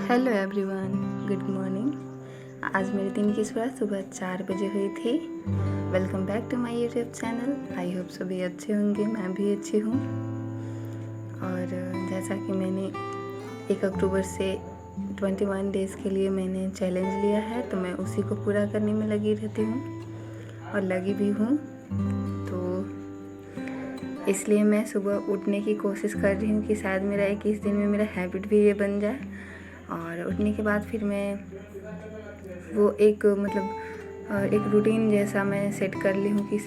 Hello everyone, good morning. आज मेरे दिन की शुरुआत सुबह 4 बजे हुई थी। Welcome back to my YouTube channel. I hope सभी अच्छे होंगे, मैं भी अच्छी हूँ। और जैसा कि मैंने 1 अक्टूबर से 21 डेज़ के लिए मैंने चैलेंज लिया है, तो मैं उसी को पूरा करने में लगी रहती हूँ और लगी भी हूँ। तो इसलिए मैं सुबह उठने की कोशिश कर रही हूँ कि शायद मेरा 21 दिन में मेरा हैबिट भी ये बन जाए। और उठने के बाद फिर मैं वो एक रूटीन जैसा मैं सेट कर ली हूँ कि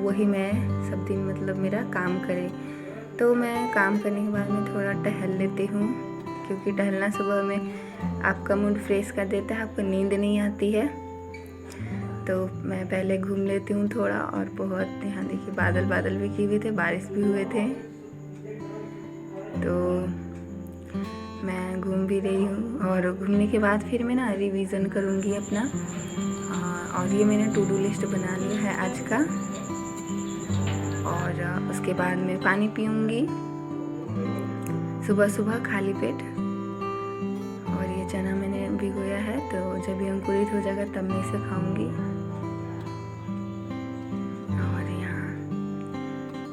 वही मैं सब दिन मेरा काम करे। तो मैं काम करने के बाद में थोड़ा टहल लेती हूँ, क्योंकि टहलना सुबह में आपका मूड फ्रेश कर देता है, आपको नींद नहीं आती है। तो मैं पहले घूम लेती हूँ थोड़ा। और बहुत यहाँ देखिए बादल भी किए हुए थे, बारिश भी हुए थे। तो मैं घूम भी रही हूँ और घूमने के बाद फिर मैं रिवीज़न करूँगी अपना। और ये मैंने टू डू लिस्ट बना लिया है आज का। और उसके बाद मैं पानी पीऊँगी सुबह सुबह खाली पेट। और ये चना मैंने भिगोया है, तो जब ये अंकुरित हो जाएगा तब मैं इसे खाऊँगी। और यहाँ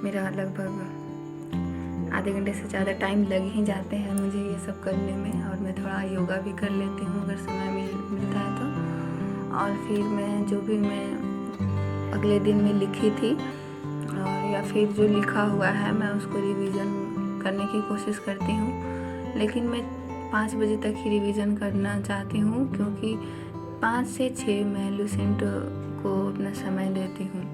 मेरा लगभग आधे घंटे से ज़्यादा टाइम लग ही जाते हैं मुझे ये सब करने में। और मैं थोड़ा योगा भी कर लेती हूँ अगर समय मिलता है तो। और फिर मैं जो भी मैं अगले दिन में लिखी थी या फिर जो लिखा हुआ है, मैं उसको रिवीज़न करने की कोशिश करती हूँ। लेकिन मैं 5 बजे तक ही रिवीज़न करना चाहती हूँ, क्योंकि 5 से 6 मैं लुसेंट को अपना समय देती हूँ।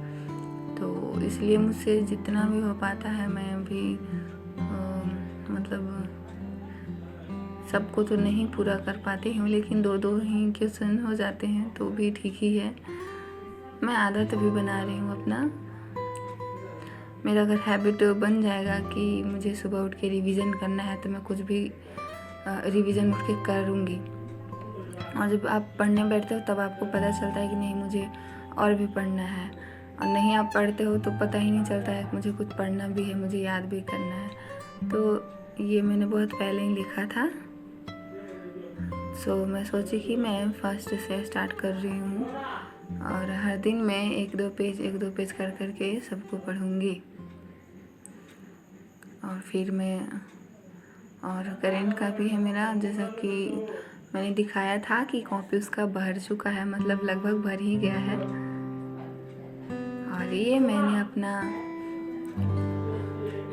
तो इसलिए मुझसे जितना भी हो पाता है मैं अभी सबको तो नहीं पूरा कर पाती हूँ, लेकिन 2-2 ही क्वेश्चन हो जाते हैं तो भी ठीक ही है। मैं आदत भी बना रही हूँ अपना। मेरा अगर हैबिट बन जाएगा कि मुझे सुबह उठ के रिवीज़न करना है, तो मैं कुछ भी रिवीज़न उठ के करूँगी। और जब आप पढ़ने बैठते हो तब आपको पता चलता है कि नहीं, मुझे और भी पढ़ना है। और नहीं आप पढ़ते हो तो पता ही नहीं चलता है कि मुझे कुछ पढ़ना भी है, मुझे याद भी करना है। तो ये मैंने बहुत पहले ही लिखा था। सो मैं सोची कि मैं फर्स्ट से स्टार्ट कर रही हूँ और हर दिन मैं 1-2 पेज कर करके सबको पढ़ूँगी। और फिर मैं और करेंट का भी है मेरा, जैसा कि मैंने दिखाया था कि कॉपी उसका भर चुका है, लगभग भर ही गया है। और ये मैंने अपना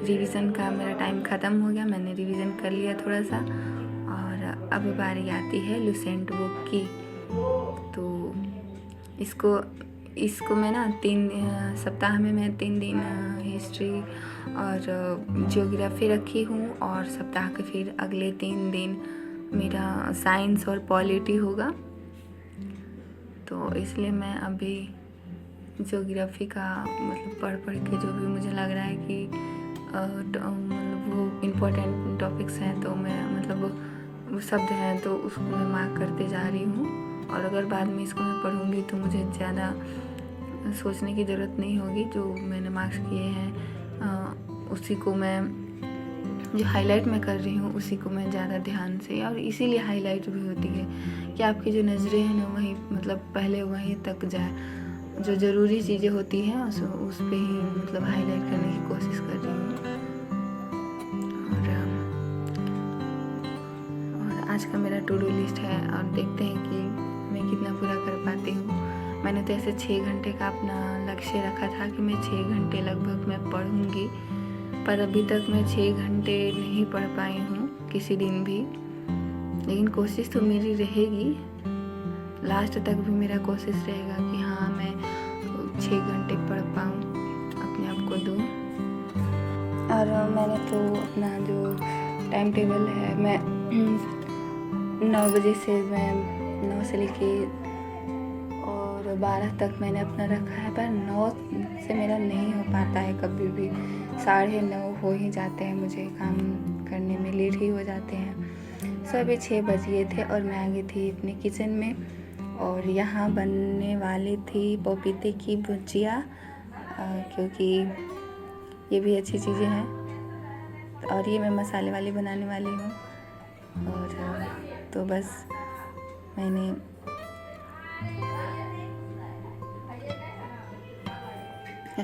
रिवीज़न का मेरा टाइम ख़त्म हो गया, मैंने रिवीज़न कर लिया थोड़ा सा। और अब बारी आती है लुसेंट बुक की। तो इसको मैं 3 सप्ताह में मैं 3 दिन हिस्ट्री और ज्योग्राफी रखी हूँ, और सप्ताह के फिर अगले 3 दिन मेरा साइंस और पॉलिटी होगा। तो इसलिए मैं अभी ज्योग्राफी का पढ़ के जो भी मुझे लग रहा है कि वो इम्पोर्टेंट टॉपिक्स हैं, तो मैं वो शब्द हैं तो उसको मैं मार्क करते जा रही हूँ। और अगर बाद में इसको मैं पढ़ूँगी तो मुझे ज़्यादा सोचने की ज़रूरत नहीं होगी। जो मैंने मार्क्स किए हैं उसी को मैं, जो हाईलाइट मैं कर रही हूँ उसी को मैं ज़्यादा ध्यान से, और इसीलिए हाईलाइट भी होती है कि आपकी जो नज़रें हैं ना वहीं पहले वहीं तक जाए। जो ज़रूरी चीज़ें होती हैं उस पे ही हाईलाइट करने की कोशिश कर रही हूँ। और आज का मेरा टू डू लिस्ट है, और देखते हैं कि मैं कितना पूरा कर पाती हूँ। मैंने तो ऐसे 6 घंटे का अपना लक्ष्य रखा था कि मैं 6 घंटे लगभग मैं पढ़ूँगी, पर अभी तक मैं 6 घंटे नहीं पढ़ पाई हूँ किसी दिन भी। लेकिन कोशिश तो मेरी रहेगी, लास्ट तक भी मेरा कोशिश रहेगा कि हाँ मैं 6 घंटे पढ़ पाऊँ, अपने आप को दूँ। और मैंने तो अपना जो टाइम टेबल है, मैं 9 बजे से मैं 9 से लेके और 12 तक मैंने अपना रखा है, पर 9 से मेरा नहीं हो पाता है कभी भी। 9:30 हो ही जाते हैं, मुझे काम करने में लेट ही हो जाते हैं। अभी 6 बज गए थे और मैं आ गई थी अपने किचन में, और यहाँ बनने वाली थी पपीते की भुजिया, क्योंकि ये भी अच्छी चीज़ें हैं। और ये मैं मसाले वाली बनाने वाली हूँ। और तो बस मैंने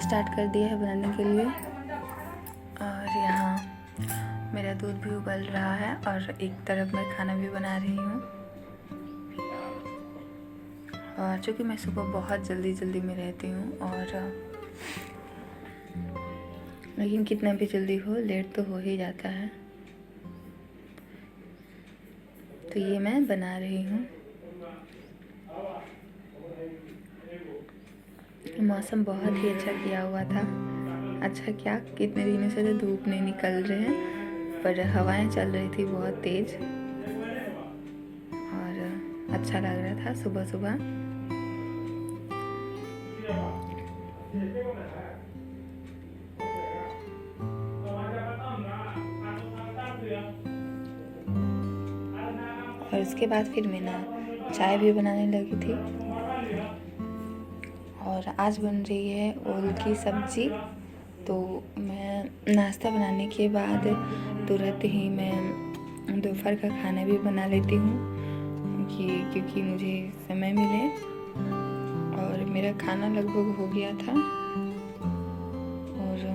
स्टार्ट कर दिया है बनाने के लिए। और यहाँ मेरा दूध भी उबल रहा है और एक तरफ मैं खाना भी बना रही हूँ। और चूँकि मैं सुबह बहुत जल्दी में रहती हूँ और लेकिन कितना भी जल्दी हो लेट तो हो ही जाता है। तो ये मैं बना रही हूँ। मौसम बहुत ही अच्छा किया हुआ था। अच्छा क्या, कितने दिनों से तो धूप नहीं निकल रहे हैं पर हवाएं चल रही थी बहुत तेज और अच्छा लग रहा था सुबह सुबह। और उसके बाद फिर मैं ना चाय भी बनाने लगी थी। और आज बन रही है ओल की सब्ज़ी। तो मैं नाश्ता बनाने के बाद तुरंत ही मैं दोपहर का खाना भी बना लेती हूँ क्योंकि मुझे समय मिले। और मेरा खाना लगभग हो गया था और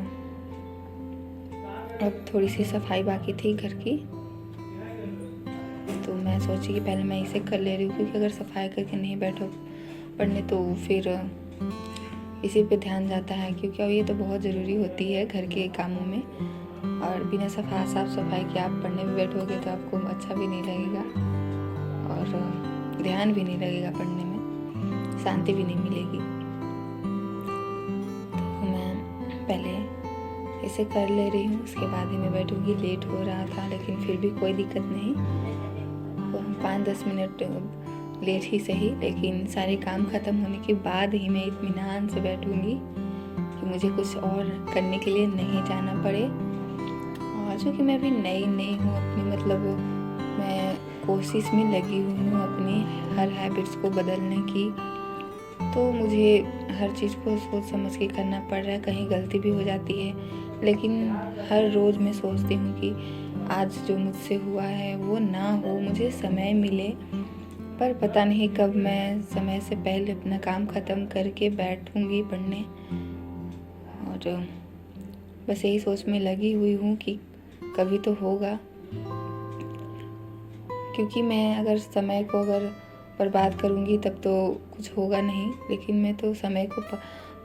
अब थोड़ी सी सफाई बाकी थी घर की। तो मैं सोची कि पहले मैं इसे कर ले रही हूँ, क्योंकि अगर सफाई करके नहीं बैठो पढ़ने तो फिर इसी पे ध्यान जाता है, क्योंकि अब ये तो बहुत ज़रूरी होती है घर के कामों में। और बिना साफ सफाई के आप पढ़ने में बैठोगे तो आपको अच्छा भी नहीं लगेगा और ध्यान भी नहीं लगेगा पढ़ने में, शांति भी नहीं मिलेगी। तो मैं पहले इसे कर ले रही हूँ, उसके बाद ही मैं बैठूँगी। लेट हो रहा था लेकिन फिर भी कोई दिक्कत नहीं, तो 5-10 मिनट लेट ही सही, लेकिन सारे काम ख़त्म होने के बाद ही मैं इत्मीनान से बैठूँगी कि मुझे कुछ और करने के लिए नहीं जाना पड़े। और चूँकि मैं अभी नई हूँ अपनी, मतलब मैं कोशिश में लगी हुई हूँ अपनी हर हैबिट्स को बदलने की, तो मुझे हर चीज़ को सोच समझ के करना पड़ रहा है। कहीं गलती भी हो जाती है, लेकिन हर रोज़ मैं सोचती हूँ कि आज जो मुझसे हुआ है वो ना हो, मुझे समय मिले। पर पता नहीं कब मैं समय से पहले अपना काम ख़त्म करके बैठूंगी पढ़ने। और बस यही सोच में लगी हुई हूँ कि कभी तो होगा, क्योंकि मैं अगर समय को बर्बाद करूँगी तब तो कुछ होगा नहीं। लेकिन मैं तो समय को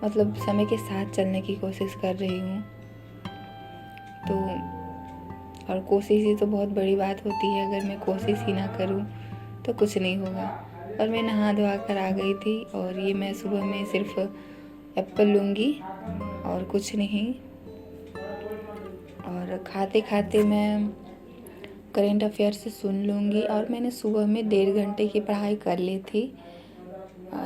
मतलब समय के साथ चलने की कोशिश कर रही हूँ। तो और कोशिश ही तो बहुत बड़ी बात होती है, अगर मैं कोशिश ही ना करूँ तो कुछ नहीं होगा। और मैं नहा धोआ कर आ गई थी और ये मैं सुबह में सिर्फ एप्पल लूँगी और कुछ नहीं। और खाते खाते मैं करेंट अफेयर से सुन लूँगी। और मैंने सुबह में 1.5 घंटे की पढ़ाई कर ली थी।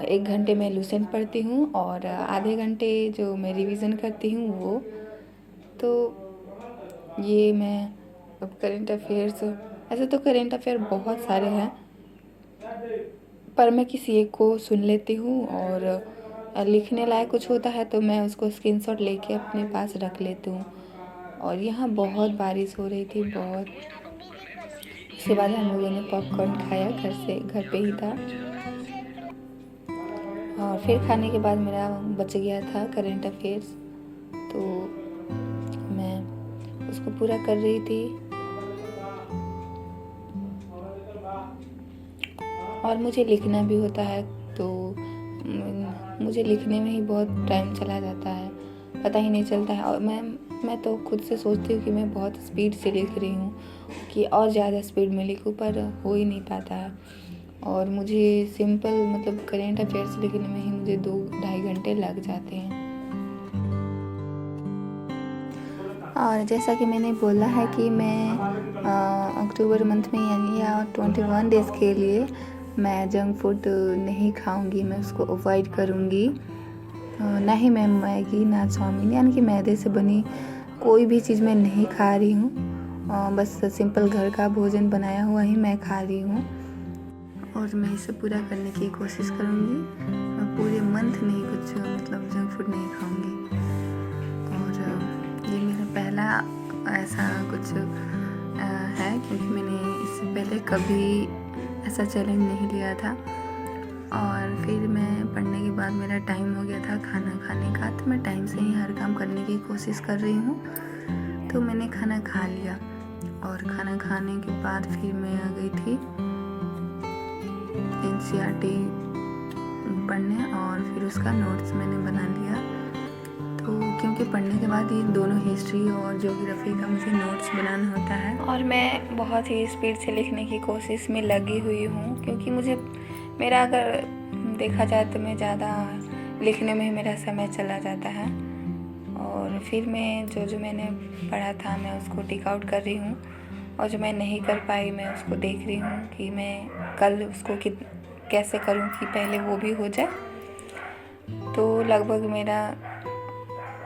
1 घंटे मैं लूसेंट पढ़ती हूँ और आधे घंटे जो मैं रिवीज़न करती हूँ वो। तो ये मैं अब करेंट अफेयर्स, ऐसे तो करेंट अफेयर बहुत सारे हैं पर मैं किसी एक को सुन लेती हूँ। और लिखने लायक कुछ होता है तो मैं उसको स्क्रीनशॉट लेके अपने पास रख लेती हूँ। और यहाँ बहुत बारिश हो रही थी, बहुत। उसके बाद हम लोगों ने पॉपकॉर्न खाया, घर पे ही था। और फिर खाने के बाद मेरा बच गया था करेंट अफेयर्स, तो मैं उसको पूरा कर रही थी। और मुझे लिखना भी होता है, तो मुझे लिखने में ही बहुत टाइम चला जाता है, पता ही नहीं चलता है। और मैं तो खुद से सोचती हूँ कि मैं बहुत स्पीड से लिख रही हूँ, कि और ज़्यादा स्पीड में लिखूँ, पर हो ही नहीं पाता है। और मुझे सिंपल मतलब करेंट अफेयर्स लिखने में ही मुझे 2-2.5 घंटे लग जाते हैं। और जैसा कि मैंने बोला है कि मैं अक्टूबर मंथ में यानी 21 डेज़ के लिए मैं जंक फूड नहीं खाऊंगी, मैं उसको अवॉइड करूंगी। ना ही मैं मैगी, ना चाउमीन यानी कि मैदे से बनी कोई भी चीज़ मैं नहीं खा रही हूँ। बस सिंपल घर का भोजन बनाया हुआ ही मैं खा रही हूँ और मैं इसे पूरा करने की कोशिश करूँगी। मैं पूरे मंथ में ही कुछ मतलब जंक फूड नहीं खाऊँगी। और ये मेरा पहला ऐसा कुछ है, क्योंकि मैंने इससे पहले कभी ऐसा चैलेंज नहीं लिया था। और फिर मैं पढ़ने के बाद मेरा टाइम हो गया था खाना खाने का, तो मैं टाइम से ही हर काम करने की कोशिश कर रही हूँ। तो मैंने खाना खा लिया और खाना खाने के बाद फिर मैं आ गई थी NCERT पढ़ने और फिर उसका नोट्स मैंने बना लिया। तो क्योंकि पढ़ने के बाद ये दोनों हिस्ट्री और ज्योग्राफी का मुझे नोट्स बनाना होता है और मैं बहुत ही स्पीड से लिखने की कोशिश में लगी हुई हूँ, क्योंकि मुझे मेरा अगर देखा जाए तो मैं ज़्यादा लिखने में ही मेरा समय चला जाता है। और फिर मैं जो मैंने पढ़ा था मैं उसको टिक आउट कर रही हूँ, और जो मैं नहीं कर पाई मैं उसको देख रही हूँ कि मैं कल उसको कैसे करूँ कि पहले वो भी हो जाए। तो लगभग मेरा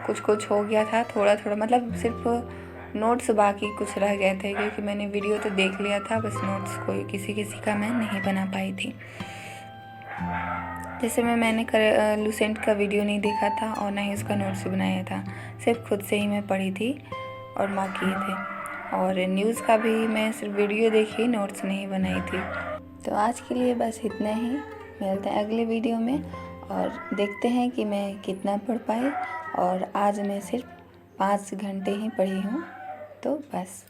कुछ हो गया था, थोड़ा मतलब सिर्फ नोट्स बाकी कुछ रह गए थे, क्योंकि मैंने वीडियो तो देख लिया था, बस नोट्स कोई किसी का मैं नहीं बना पाई थी। जैसे मैंने लूसेंट का वीडियो नहीं देखा था और ना ही उसका नोट्स बनाया था, सिर्फ खुद से ही मैं पढ़ी थी और मार्क किए थे। और न्यूज़ का भी मैं सिर्फ वीडियो देखी, नोट्स नहीं बनाई थी। तो आज के लिए बस इतना ही, मिलते हैं अगले वीडियो में और देखते हैं कि मैं कितना पढ़ पाई। और आज मैं सिर्फ 5 घंटे ही पढ़ी हूँ, तो बस।